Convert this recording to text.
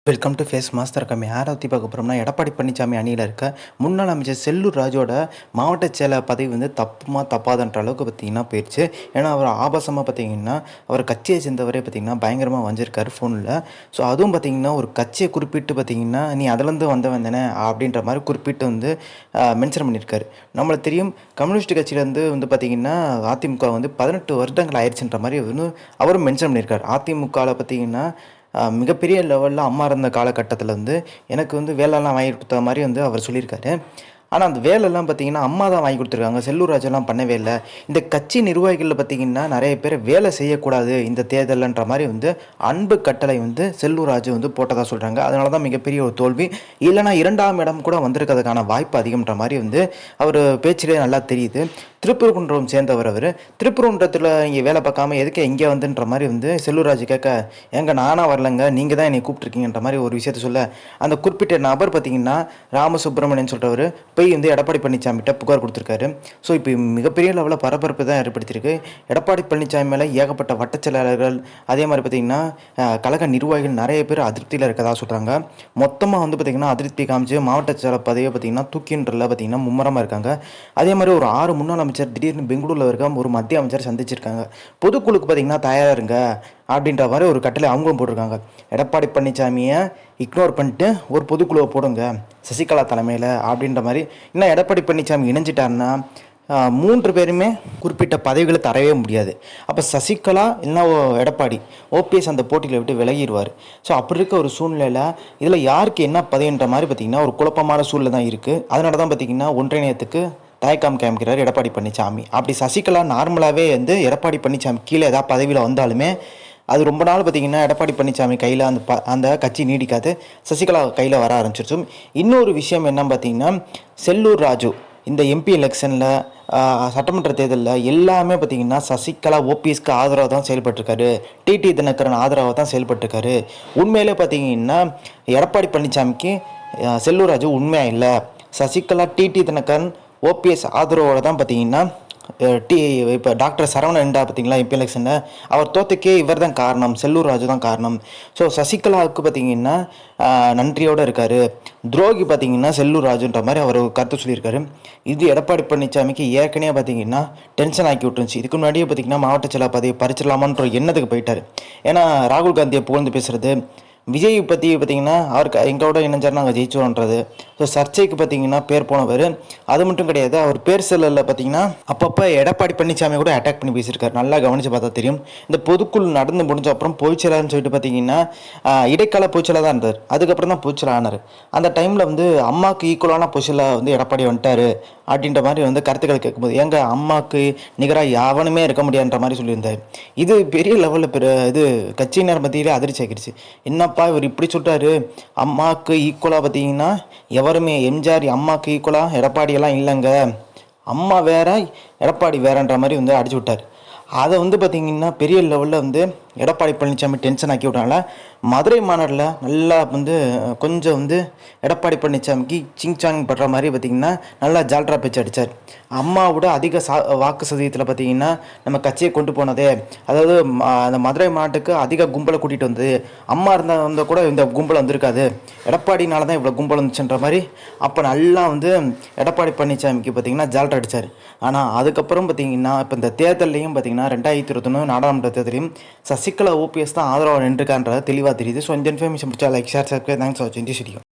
Welcome to face master கம்மி. யாரை பற்றி பார்க்க போகிறோம்னா, எடப்பாடி பழனிசாமி அணியில் இருக்க முன்னாள் அமைச்சர் செல்லூர் ராஜோட மாவட்ட செயலர் பதவி தப்பாதன்ற அளவுக்கு பார்த்திங்கன்னா போயிடுச்சு. ஏன்னா அவர் ஆபாசமாக பார்த்திங்கன்னா அவர் கட்சியை சேர்ந்தவரே பார்த்திங்கன்னா பயங்கரமாக வந்திருக்காரு ஃபோனில். ஸோ அதுவும் பார்த்திங்கன்னா ஒரு கட்சியை குறிப்பிட்டு பார்த்திங்கன்னா நீ அதிலேருந்து வந்தவன் தானே அப்படின்ற மாதிரி குறிப்பிட்டு மென்ஷன் பண்ணியிருக்காரு. நம்மளுக்கு தெரியும், கம்யூனிஸ்ட் கட்சியிலேருந்து பார்த்திங்கன்னா அதிமுக 18 வருடங்கள் ஆயிடுச்சுன்ற மாதிரி அவரும் மென்ஷன் பண்ணியிருக்காரு. அதிமுகவில் பார்த்திங்கன்னா மிகப்பெரிய லெவலில் அம்மா இருந்த காலகட்டத்தில் எனக்கு வேலைலாம் வாங்கி கொடுத்த மாதிரி அவர் சொல்லியிருக்காரு. ஆனால் அந்த வேலைலாம் பார்த்திங்கன்னா அம்மா தான் வாங்கி கொடுத்துருக்காங்க, செல்லூர் ராஜெல்லாம் பண்ணவே இல்லை. இந்த கட்சி நிர்வாகிகளில் பார்த்திங்கன்னா நிறைய பேர் வேலை செய்யக்கூடாது இந்த தேர்தல்ன்ற மாதிரி அன்பு கட்டளை செல்லூர் ராஜு போட்டதாக சொல்கிறாங்க. அதனால தான் மிகப்பெரிய ஒரு தோல்வி. இல்லைனா 2ஆம் இடம் கூட வந்திருக்கிறதுக்கான வாய்ப்பு அதிகம்ன்ற மாதிரி அவர் பேச்சிலே நல்லா தெரியுது. திருப்பூர்குன்றம் சேர்ந்தவர் அவர். திருப்பூர்குன்றத்தில் இங்கே வேலை பார்க்காம எதுக்கு எங்கே வந்துன்ற மாதிரி செல்லூர் ராஜு கேட்க, எங்க நானாக வரலங்க, நீங்கள் தான் என்னை கூப்பிட்ருக்கீங்கன்ற மாதிரி ஒரு விஷயத்த சொல்ல, அந்த குறிப்பிட்ட நபர் பார்த்திங்கன்னா ராமசுப்ரமணியன் சொல்கிறவர் போய் எடப்பாடி பழனிசாமிகிட்ட புகார் கொடுத்துருக்காரு. ஸோ இப்போ மிகப்பெரிய லெவலில் பரபரப்பு தான் ஏற்படுத்தியிருக்கு. எடப்பாடி பழனிசாமி மேலே ஏகப்பட்ட வட்டச் செயலாளர்கள், அதே மாதிரி பார்த்திங்கன்னா கழக நிர்வாகிகள் நிறைய பேர் அதிருப்தியில் இருக்கதா சொல்கிறாங்க. மொத்தமாக பார்த்திங்கன்னா அதிருப்தி காமிச்சு மாவட்ட செயலர் பதவியை பார்த்திங்கன்னா தூக்கின்றல பார்த்திங்கன்னா மும்முரமாக இருக்காங்க. அதே மாதிரி ஒரு 6 முன்னாள் அமைச்சர் திடீர்னு பெங்களூரில் இருக்க ஒரு மத்திய அமைச்சர் சந்திச்சிருக்காங்க. பொதுக்குழுக்கு பார்த்திங்கன்னா தயாராக இருங்க அப்படின்ற மாதிரி ஒரு கட்டளை அவங்களும் போட்டிருக்காங்க. எடப்பாடி பழனிசாமியை இக்னோர் பண்ணிட்டு ஒரு பொதுக்குழுவை போடுங்க சசிகலா தலைமையில் அப்படின்ற மாதிரி. இன்னும் எடப்பாடி பழனிசாமி இணைஞ்சிட்டாருன்னா 3 பேருமே குறிப்பிட்ட பதவிகளை தரவே முடியாது. அப்போ சசிகலா இல்லைன்னா எடப்பாடி ஓபிஎஸ் அந்த போட்டியில் விட்டு விலகிடுவார். ஸோ அப்படி இருக்க ஒரு சூழ்நிலையில் இதில் யாருக்கு என்ன பதவின்ற மாதிரி பார்த்திங்கன்னா ஒரு குழப்பமான சூழ்நிலை தான் இருக்குது. அதனால தான் பார்த்திங்கன்னா ஒன்றிணையத்துக்கு தயக்கம் காமிக்கிறார் எடப்பாடி பழனிசாமி. அப்படி சசிகலா நார்மலாகவே எடப்பாடி பழனிசாமி கீழே ஏதாவது பதவியில் வந்தாலுமே அது ரொம்ப நாள் பார்த்திங்கன்னா எடப்பாடி பழனிசாமி கையில் அந்த கட்சி நீடிக்காது, சசிகலா கையில் வர ஆரம்பிச்சிருச்சு. இன்னொரு விஷயம் என்னன்னு பார்த்திங்கன்னா, செல்லூர் ராஜு இந்த எம்பி எலெக்ஷனில் சட்டமன்ற தேர்தலில் எல்லாமே பார்த்திங்கன்னா சசிகலா ஓபிஎஸ்க்கு ஆதரவாக தான் செயல்பட்டுருக்காரு, டிடி தினகரன் ஆதரவாக தான் செயல்பட்டுருக்காரு. உண்மையிலே பார்த்திங்கன்னா எடப்பாடி பழனிசாமிக்கு செல்லூர் ராஜு உண்மையாக இல்லை. சசிகலா டிடி தினகரன் ஓபிஎஸ் ஆதரவோடு தான் பார்த்திங்கன்னா இப்போ டாக்டர் சரவணன் என்றா பார்த்திங்களா எம்பி எலெக்ஷனில் அவர் தோத்துக்கே இவர் தான் காரணம், செல்லூர் ராஜு தான் காரணம். ஸோ சசிகலாவுக்கு பார்த்திங்கன்னா நன்றியோடு இருக்கார், துரோகி பார்த்திங்கன்னா செல்லூர் ராஜுன்ற மாதிரி அவர் கருத்து சொல்லியிருக்காரு. இது எடப்பாடி பழனிசாமிக்கு ஏற்கனவே பார்த்திங்கன்னா டென்ஷன் ஆக்கி விட்டுருந்துச்சு. இதுக்கு முன்னாடியே பார்த்திங்கன்னா மாவட்ட செயலர் பதவி பறிச்சிடலாமான்ற எண்ணத்துக்கு போயிட்டார். ஏன்னா ராகுல் காந்தியை புகழ்ந்து பேசுகிறது, விஜய் பற்றி பார்த்திங்கன்னா அவருக்கு எங்களோட இணைஞ்சார் நாங்கள் ஜெயிச்சோன்றது. ஸோ சர்ச்சைக்கு பார்த்திங்கன்னா பேர் போனவர். அது மட்டும் கிடையாது, அவர் பேர் செல்லில் பார்த்திங்கன்னா அப்பப்போ எடப்பாடி பழனிசாமி கூட அட்டாக் பண்ணி பேசியிருக்காரு. நல்லா கவனித்து பார்த்தா தெரியும். இந்த பொதுக்குழு நடந்து முடிஞ்ச அப்புறம் பொதுச்செயலாளர்னு சொல்லிட்டு பார்த்திங்கன்னா இடைக்கால பொதுச்செயலாளர் தான் இருந்தார். அதுக்கப்புறம் தான் பொதுச்செயலாளர் ஆனார். அந்த டைமில் அம்மாவுக்கு ஈக்குவலான பொசிஷனில் எடப்பாடி வந்துட்டார் அப்படின்ற மாதிரி கருத்துக்கள் கேட்கும்போது, ஏங்க அம்மாவுக்கு நிகராக யாவனுமே இருக்க முடியாதுன்ற மாதிரி சொல்லியிருந்தார். இது பெரிய லெவலில் இது கட்சியினர் மத்தியிலே அதிர்ச்சி ஆகிடுச்சு. என்னப்பா இவர் இப்படி சொல்கிறாரு, அம்மாவுக்கு ஈக்குவலாக பார்த்திங்கன்னா எவருமே எம்ஜிஆர் அம்மாவுக்கு ஈக்குவலாக எடப்பாடியெல்லாம் இல்லைங்க, அம்மா வேற எடப்பாடி வேறன்ற மாதிரி அடிச்சு விட்டார். அதை பார்த்திங்கன்னா பெரிய லெவலில் எடப்பாடி பழனிசாமி டென்ஷன் ஆக்கி விட்டனால மதுரை மாநாட்டில் நல்லா கொஞ்சம் எடப்பாடி பழனிசாமிக்கு சிங்சாங் படுற மாதிரி பார்த்திங்கன்னா நல்லா ஜால்ரா பேச்சு அடித்தார். அம்மாவோட அதிக வாக்கு சதவீதத்தில் பார்த்திங்கன்னா நம்ம கட்சியை கொண்டு போனதே, அதாவது அந்த மதுரை மாநாட்டுக்கு அதிக கும்பலை கூட்டிகிட்டு வந்தது, அம்மா இருந்தால் கூட இந்த கும்பல் வந்திருக்காது, எடப்பாடினால தான் இவ்வளோ கும்பல் வந்துச்சுன்ற மாதிரி அப்போ நல்லா எடப்பாடி பழனிசாமிக்கு பார்த்திங்கன்னா ஜால்ரா அடித்தார். ஆனால் அதுக்கப்புறம் பார்த்திங்கன்னா இப்போ இந்த தேர்தலையும் பார்த்திங்கன்னா 2021 நாடாளுமன்ற தேர்தலையும் சசிகலா ஓபிஎஸ் தான் ஆதரவாக நின்றுக்கான்றது தெளிவாக தெரியுது. ஸோ இந்த இன்ஃபர்மேஷன் பிடிச்சா like share subscribe. Thanks for வாட்சிங் திஸ் வீடியோ.